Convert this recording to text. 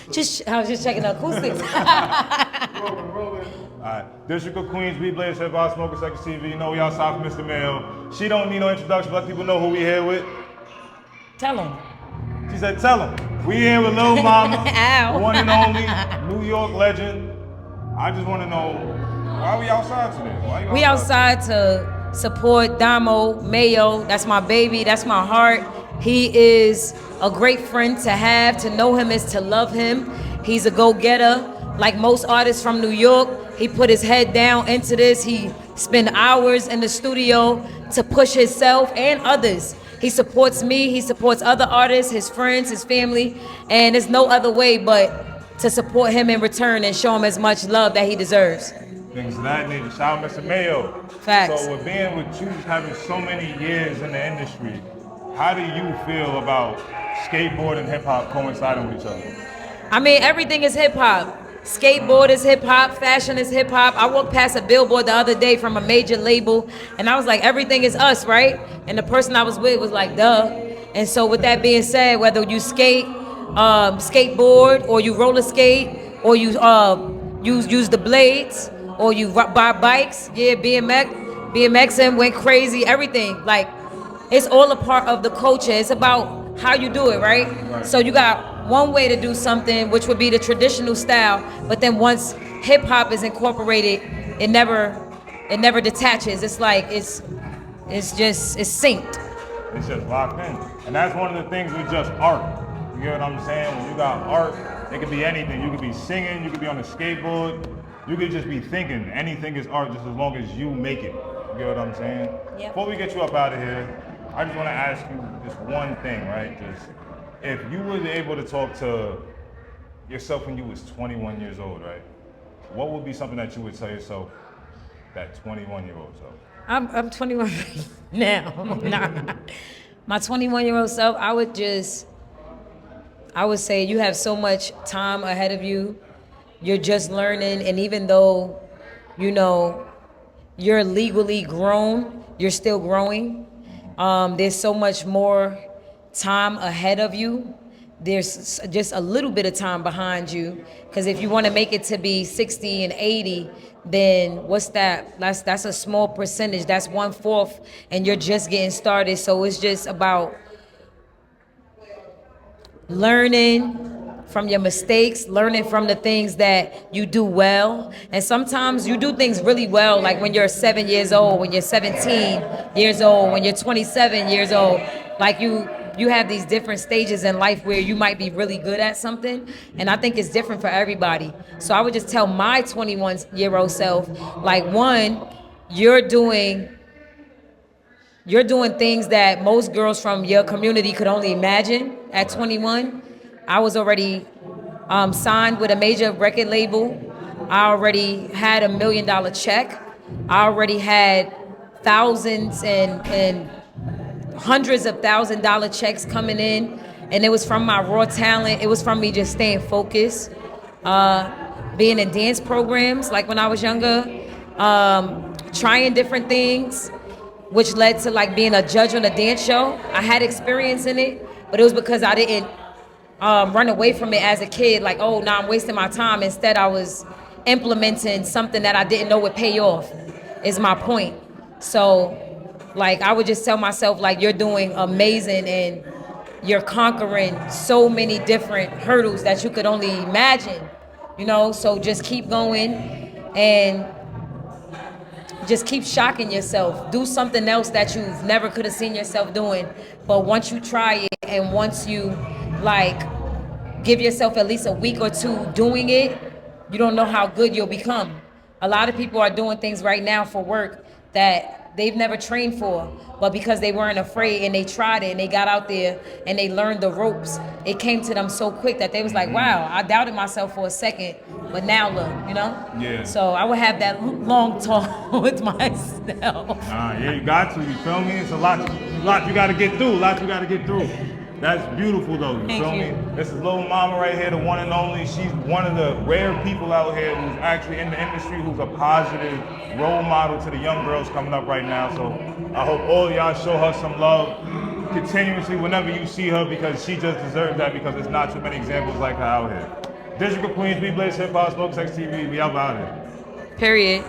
I was just checking the acoustics. Rolling. Alright. District of Queens, B Blaze, Hip Hop, Smoker, Second TV. You know we outside for Mr. Mail. She don't need no introduction, let people know who we here with. Tell them. She said, tell them. We here with Lil Mama, the one and only New York legend. I just want to know, why we outside today? Why you We outside to support Damo Mayo. That's my baby. That's my heart. He is a great friend to have. To know him is to love him. He's a go-getter. Like most artists from New York, he put his head down into this. He spent hours in the studio to push himself and others. He supports me. He supports other artists, his friends, his family. And there's no other way but to support him in return and show him as much love that he deserves. Things of that nature. Shout out Mr. Mayo. Facts. So with being with you, having so many years in the industry, how do you feel about skateboard and hip hop coinciding with each other? I mean, everything is hip hop. Skateboard is hip hop, fashion is hip hop. I walked past a billboard the other day from a major label, and I was like, everything is us, right? And the person I was with was like, duh. And so with that being said, whether you skateboard, or you roller skate, or you use the blades, or you buy bikes, yeah, BMXing went crazy, everything. Like, it's all a part of the culture. It's about how you do it, right? So you got one way to do something, which would be the traditional style, but then once hip hop is incorporated, it never detaches. It's like it's synced. It's just locked in. And that's one of the things with just art. You get what I'm saying? When you got art, it could be anything. You could be singing, you could be on a skateboard, you could just be thinking. Anything is art just as long as you make it. You get what I'm saying? Yep. Before we get you up out of here, I just want to ask you just one thing, right? Just if you were able to talk to yourself when you was 21 years old, right? What would be something that you would tell yourself, that 21-year-old self? I'm 21 now. Nah. My 21-year-old self, I would say you have so much time ahead of you. You're just learning, and even though, you know, you're legally grown, you're still growing. There's so much more time ahead of you. There's just a little bit of time behind you, because if you want to make it to be 60 and 80, then what's that? That's a small percentage. That's 1/4, and you're just getting started. So it's just about learning from your mistakes, learning from the things that you do well. And sometimes you do things really well, like when you're 7 years old, when you're 17 years old, when you're 27 years old. Like you have these different stages in life where you might be really good at something, and I think it's different for everybody. So I would just tell my 21-year-old self, like, one, you're doing things that most girls from your community could only imagine at 21. I was already signed with a major record label. I already had $1 million check. I already had thousands and hundreds of $1,000 checks coming in, and it was from my raw talent. It was from me just staying focused, being in dance programs like when I was younger, trying different things, which led to like being a judge on a dance show. I had experience in it, but it was because I didn't run away from it as a kid, like, oh, now I'm wasting my time. Instead, I was implementing something that I didn't know would pay off, is my point. So, like, I would just tell myself, like, you're doing amazing and you're conquering so many different hurdles that you could only imagine, you know? So just keep going and just keep shocking yourself. Do something else that you've never could have seen yourself doing. But once you try it and once you, like, give yourself at least a week or two doing it, you don't know how good you'll become. A lot of people are doing things right now for work that they've never trained for, but because they weren't afraid and they tried it and they got out there and they learned the ropes, it came to them so quick that they was like, wow, I doubted myself for a second, but now look, you know? Yeah. So I would have that long talk with myself. Yeah, you got to, you feel me? It's a lot you got to get through, That's beautiful though, you feel me? This is Lil Mama right here, the one and only. She's one of the rare people out here who's actually in the industry, who's a positive role model to the young girls coming up right now. So I hope all y'all show her some love continuously whenever you see her, because she just deserves that, because there's not too many examples like her out here. District of Queens, we blaze hip hop, smoke sex TV. We out here. Period.